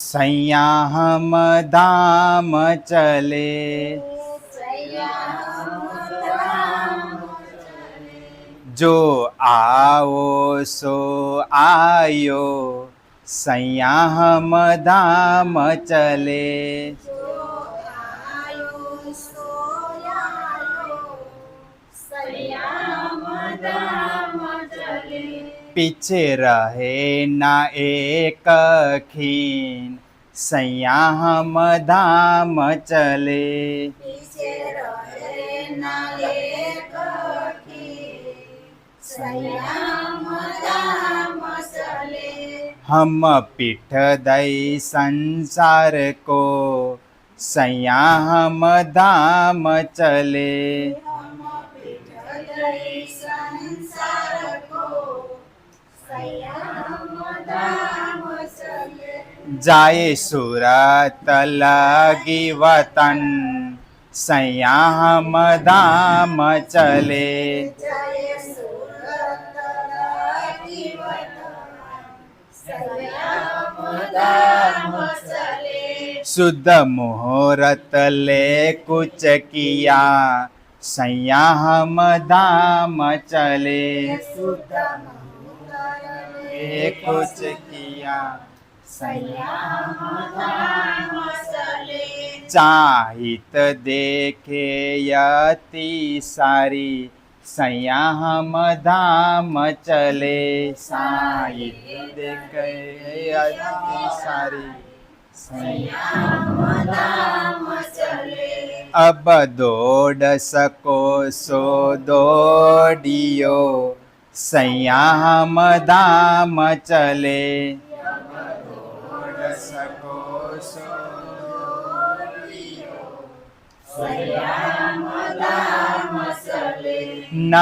सैया हम धाम चले। जो आओ सो आयो, सैया हम धाम चले। पीछे रहे ना एक खीन, सैया हम धाम चले। पीछे रहे ना एक खीन, सैया हम धाम चले। हम पीठ दई संसार को, सैया हम धाम चले। हम पीठ दई संसार को, सैया हम धाम चले। जाए सूरत लगी वतन, सैया हम धाम चले। जाए सूरत लगी वतन, सैया हम धाम चले। शुद्ध मुहूर्त ले कुछ किया, सैया हम धाम चले। शुद्ध मुहूर्त ले कुछ किया, सैया हम धाम चले। चाहित देखे यति सारी, सैया हम धाम चले। चाहित देखे यति सारी, सैया हम धाम चले। अब दौड़ सको सो दौड़ियो, सैया हम धाम चले। दौड़ सको सो दौड़ियो, सैया हम धाम चले। न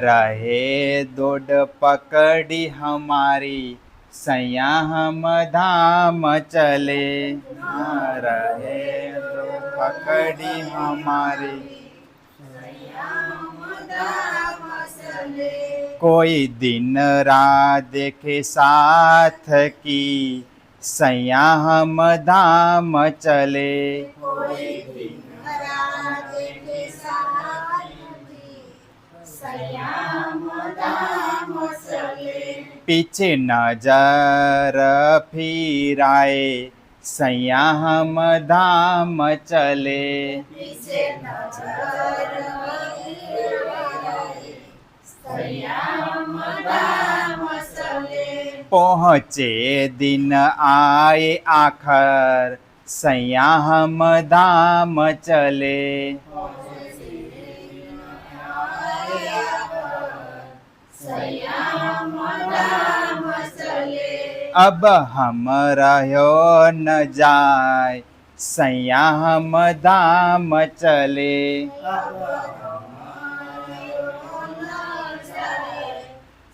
रहे दौड़ पकड़ी हमारी, सैया हम धाम चले। न रहे दौड़ पकड़ी हमारी, सैया हम धाम चले। कोई दिन रात देखे साथ की, सैया हम धाम चले। कोई दिन रात के साथी, सैया हम धाम चले। पीछे नजर फिराए, सैया हम धाम चले। पीछे नजर फिराए, सैया हम धाम चले। पहुँचे दिन आए आखर, सैया हम धाम चले। सैया हम धाम चले। अब हम रहो न जाय, सैया हम धाम चले।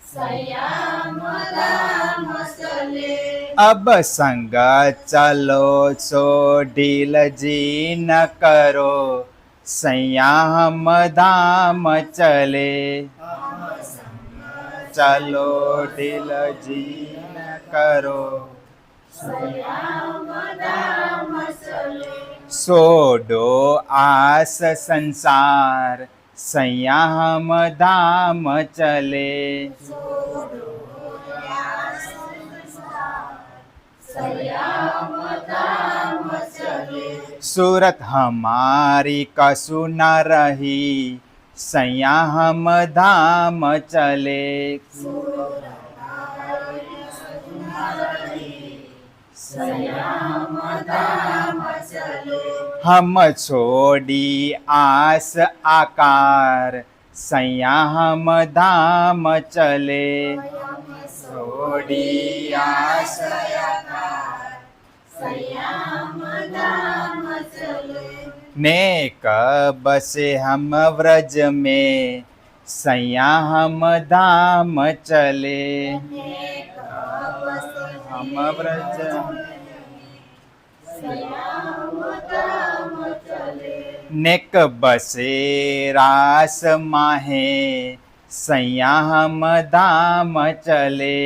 सैया हम धाम चले। अब संग चलो सो ढील जी न करो, सैया हम धाम चले। चलो ढील जी न करो, सैया हम धाम चले। छोड़ो आस संसार, सैया हम धाम चले। सैया हम धाम चले। सूरत हमारी कसु न रही, सैया हम धाम चले। सैया हम धाम चले। हम छोड़ी आस आकार, सैया हम धाम चले। छोड़ी आस सैया हम धाम चले। नेक बसे हम व्रज में, सैया हम धाम चले। हम व्रज सैया हम धाम चले। नेक बसे रास माहे, सैया हम धाम चले।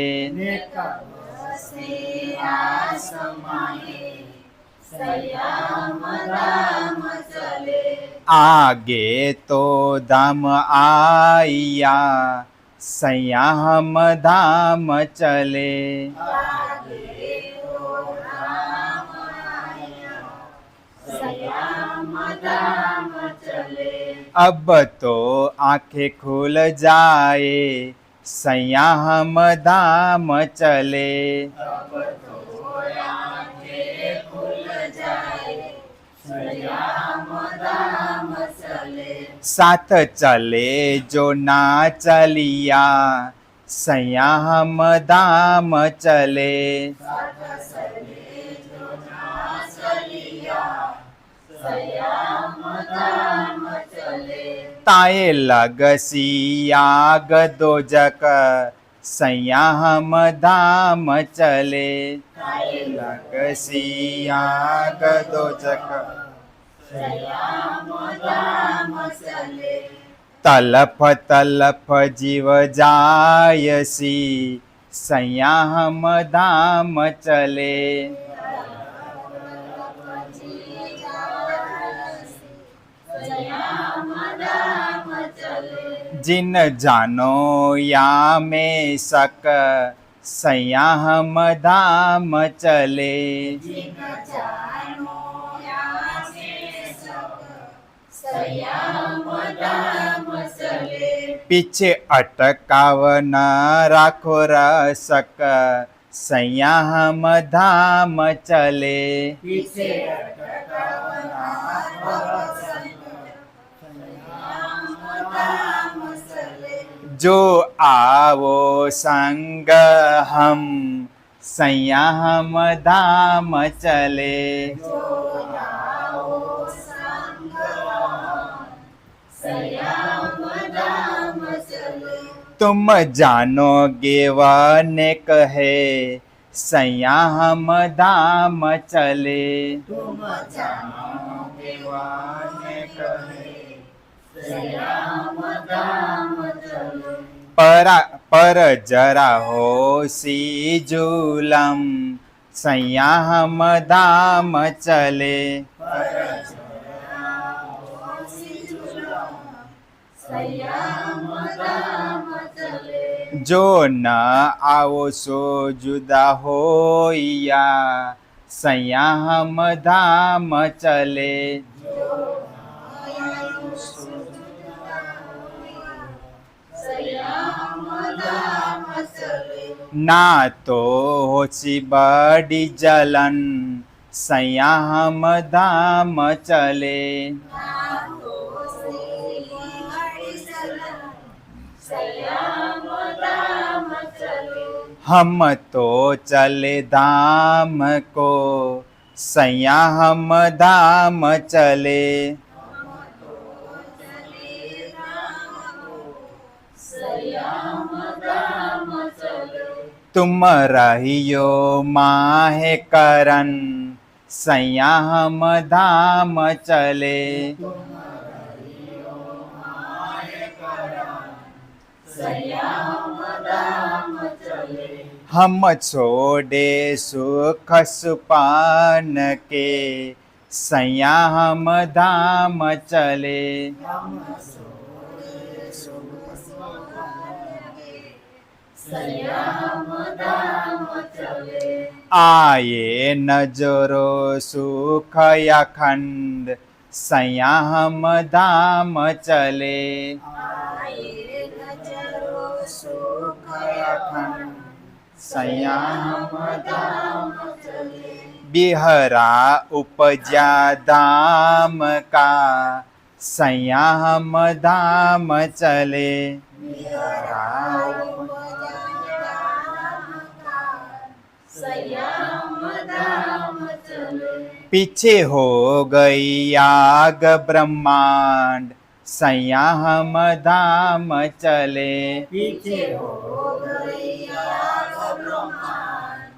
से आस माहे, संयम धाम चले आगे तो धाम आया संयम धाम चले आगे तो राम आया संयम धाम चले अब तो आंखें खुल जाए संयम धाम चले अब तो आंखें खुल जाए संयम धाम चले साथ चले जो ना चलिया संयम धाम चले साथ चले जो ना चलिया संयम धाम चले ताए लगसिया गदोजक संयम धाम चले लगसिया गदोजक संयम धाम चले तलफ तलफ जीव जायसी संयम धाम चले संयम धाम चले जिन जानो या में सक संयम धाम चले जिन जानो यासे सब संयम धाम चले पीछे अटकाव न राखो रसक संयम धाम चले पीछे अटकावना संयम धाम चले जो आवो संग हम संयम धाम चले जो आओ संग संयम धाम चले तुम जानोगे वन कहे संयम धाम चले तुम जानोगे वन कहे संयम धाम चले पर जरा होशी जुलम संयम धाम चले संयम धाम चले जो न आओ सो जुदा होइया संयम धाम चले संयम धाम चले ना तो होची बड़ी जलन संयम धाम चले संयम धाम चले हम तो चले धाम को संयम धाम चले संयम धाम चले तुम रहियो माहे करन संयम धाम चले संयम धाम चले हम छोड़े सुख सुपान के संयम धाम चले संयम धाम चले आये नजरो सुख अखंड संयम धाम चले आए नजरो सुख अखंड संयम धाम चले बिहरा उपजा धाम का संयम धाम चले संयम धाम चले पीछे हो गई आग ब्रह्मांड संयम धाम चले पीछे हो गई आग ब्रह्मांड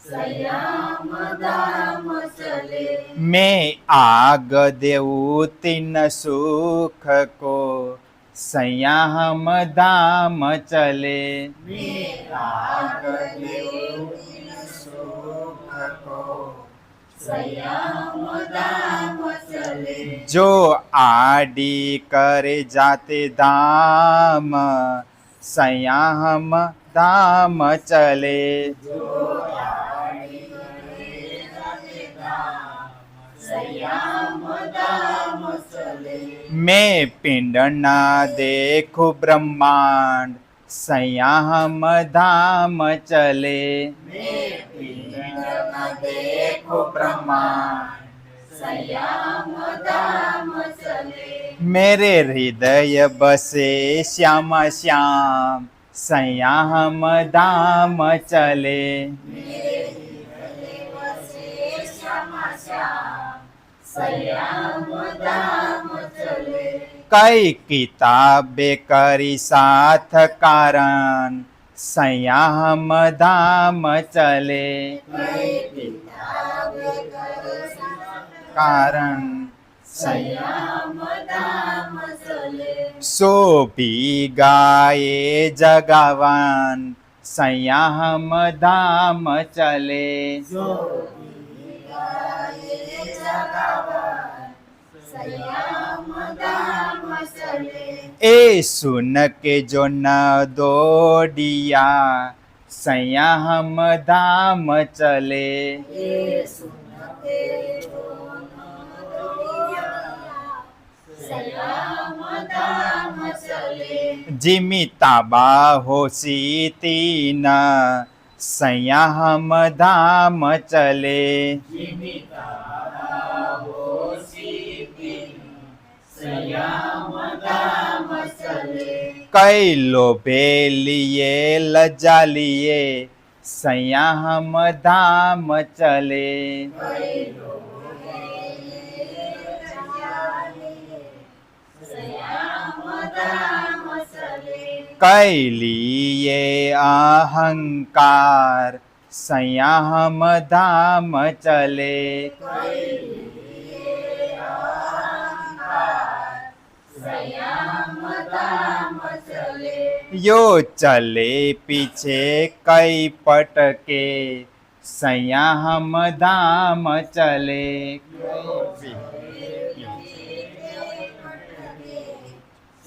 संयम धाम चले मैं आग देऊ तीन सुख को संयम धाम चले मैं आग देव सुख को संयम धाम चले जो आडी करे जाते धाम संयम धाम चले संयम धाम चले मैं पिंड ना देखो ब्रह्मांड संयम धाम चले देखो ब्रह्मांड संयम धाम चले मेरे हृदय बसे श्याम श्याम संयम धाम चले संयम धाम चले कई किताबे करी साथ कारण संयम धाम चले कारण संयम धाम चले सो भी गाये जगवान संयम धाम चले संयम धाम चले ए सुन के जो न दौड़िया संयम धाम चले संयम धाम चले जिमी ताबा होसी तीन संयम धाम चले संयम धाम चले कई लोभे लिए लज्जा लिए संयम धाम चले संयम धाम चले कई लिए अहंकार संयम धाम चले संयम धाम चले यो चले पीछे कई पटके संयम धाम चले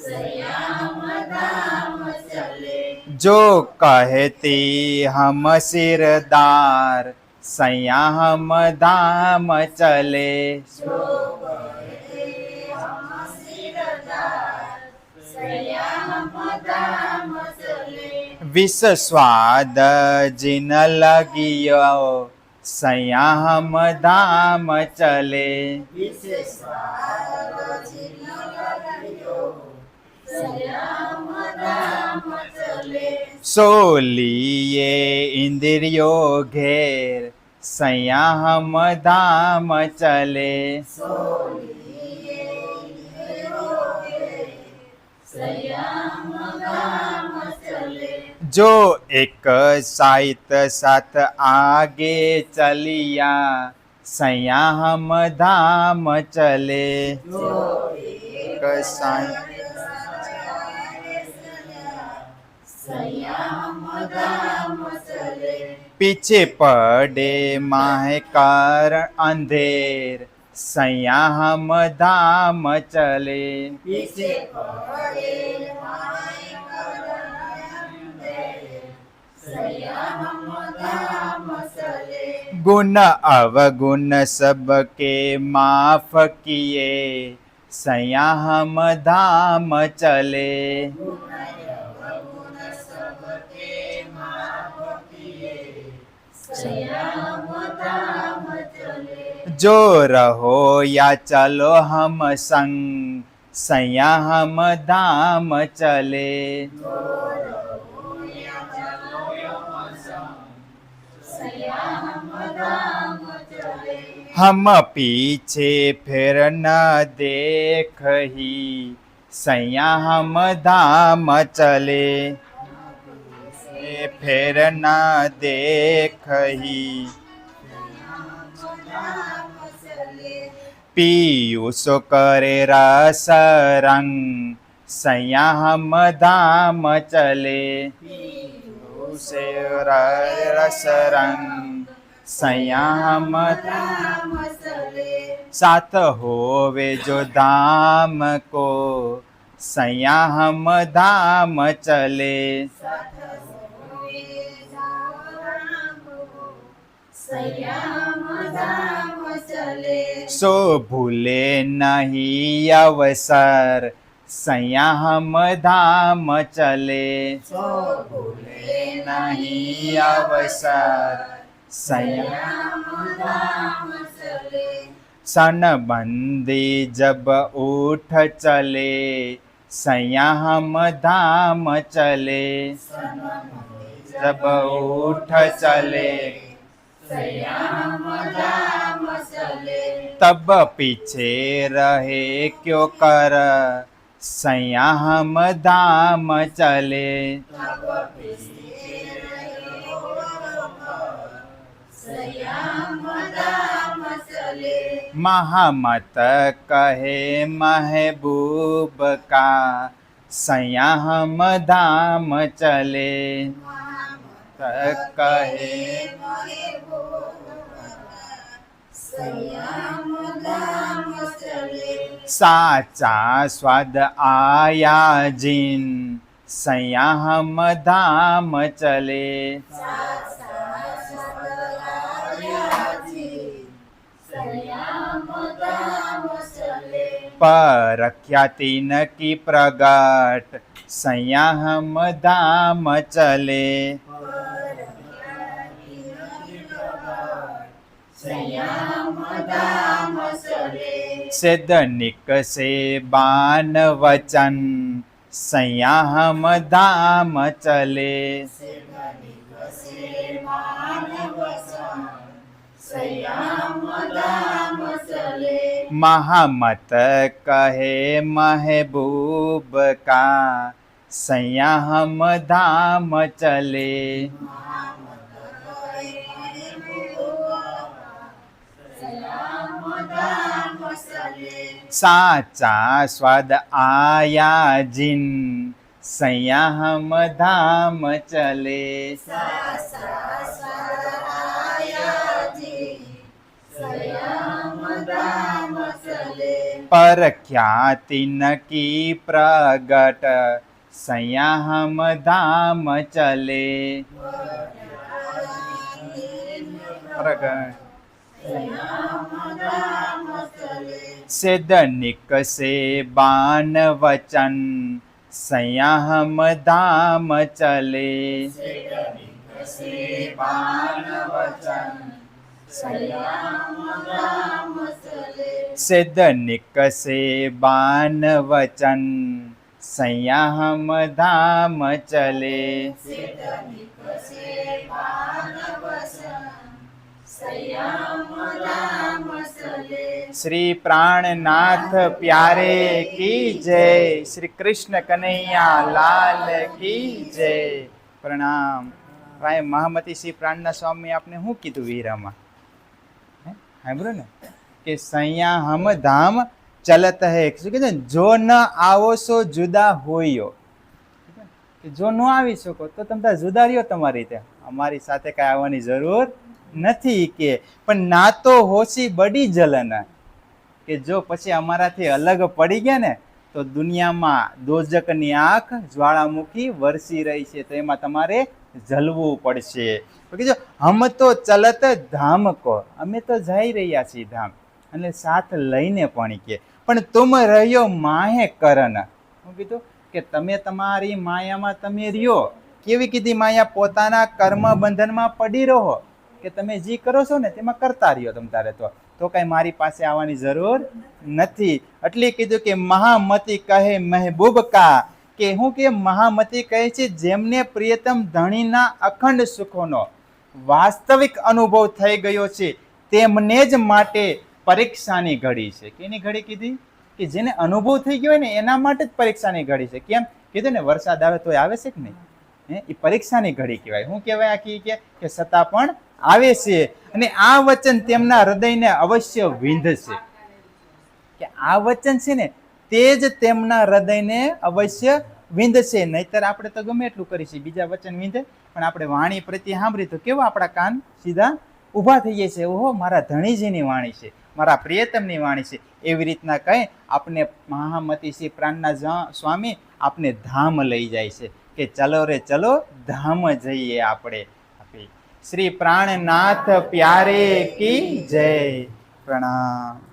संयम धाम चले जो कहती हम सिरदार संयम धाम चले संयम धाम चले विष स्वाद जिन लगियो संयम धाम चले संयम धाम चले सो लिए इंद्रियो घेर संयम धाम चले संयम धाम चले जो एक साहित साथ आगे चलिया संयम धाम चले एक साहित संयम धाम चले पीछे पड़े माहकार अंधेर संयम धाम चले पीछे पड़े संयम धाम चले गुण अवगुण सबके माफ किए संयम धाम चले संयम धाम चले जो रहो या चलो हम संग संयम धाम चले संयम धाम चले हम पीछे फिर न देखही संयम धाम चले फिर न देखही पीयूष करे रस रंग संयम धाम चले से रस रंग સંયમ धाम चले साथ होवे जो धाम को संयम धाम चले साथ होए धाम को संयम धाम चले सो भूले नहीं अवसर संयम धाम चले सो भूले नहीं अवसर संयम संयम धाम चले सनबंदी जब उठ चले संयम धाम चले जब उठ चले संयम धाम चले तब पीछे रहे क्यों कर संयम धाम चले तब पीछे संयम धाम चले महामत कहे महबूब का संयम धाम चले कहे संयम धाम चले साचा स्वाद आया जिन संयम धाम चले संयम धाम चले पर ख्याति न की प्रगट संयम धाम चले संयम धाम चले सिद्धनिक से बान वचन संयम धाम चले संयम धाम चले महामत कहे महबूब का संयम धाम चले संयम धाम चले साचा स्वाद आया जिन संयम धाम चले संयम धाम चले पर ख्याति न की प्रगट संयम धाम चले प्रगट संयम धाम चले सिद्धनिक से बान वचन संयम धाम चले संयम धाम चले सिद्धनिक से बान वचन संयम धाम चले संयम धाम चले श्री प्राणनाथ प्यारे की जय। श्री कृष्ण कन्हैया लाल की जय। प्रणाम। ભાઈ મહામતી શ્રી પ્રાણના સ્વામી આપને શું કીધું વીરામાં સાંભળ્યું ને કે સંયમ ધામ ચલત હે શું કીધું જો ન આવો સો જુદા હોયો કે જો ન આવી શકો તો તમે જુદા રહ્યો તમારી રીતે અમારી સાથે કાંઈ આવવાની જરૂર નથી કે પણ ના તો હોશી બડી જલન કે જો પછી અમારાથી અલગ પડી ગયા ને તો દુનિયામાં દોજકની આંખ જ્વાળામુખી વરસી રહી છે તો એમાં તમારે જલવું પડશે તો કીધું હમ તો ચલત ધામ કો અમે તો જઈ રહ્યા છીએ ધામ એટલે સાથ લઈને પણ કે પણ તુમ રહ્યો માહે કરન હું કીધું કે તમે તમારી માયામાં તમે રહ્યો કેવી કીધી માયા પોતાના કર્મ બંધનમાં પડી રહો કે તમે જે કરો છો ને તેમાં કરતા રહ્યો તમ તારે તો કાંઈ મારી પાસે આવવાની જરૂર નથી એટલે કીધું કે મહામતી કહે મહેબૂબ કા કે હું કે મહામતી કહે છે જેમને પ્રિયતમ ધણીના અખંડ સુખોનો વાસ્તવિક અનુભવ થઈ ગયો છે તેમને જ માટે પરીક્ષાની ઘડી છે કેની ઘડી કીધી કે જેને અનુભવ થઈ ગયો હોય ને એના માટે જ પરીક્ષાની ઘડી છે કેમ કીધું ને વરસાદ આવે તો આવે છે કે નહીં એ પરીક્ષાની ઘડી કહેવાય શું કહેવાય આખી કે છતાં પણ આવે છે અને આ વચન તેમના હૃદયને અવશ્ય વિંધશે કે આ વચન છે ને તે જ તેમના હૃદયને અવશ્ય વિંધશે નહીતર આપણે તો ગમે એટલું કરીશું બીજા વચન વિંધે પણ આપણે વાણી પ્રત્યે સાંભળી તો કેવા આપણા કાન સીધા ઊભા થઈ જાય છે, ઓહો મારા ધણીજીની વાણી છે, મારા પ્રિયતમની વાણી છે. એવી રીતના કહી આપને મહામતી શ્રી પ્રાણના સ્વામી આપને ધામ લઈ જાય છે કે ચલો રે ચલો ધામ જઈએ આપણે. શ્રી પ્રાણનાથ પ્યારે કી જય. પ્રણામ.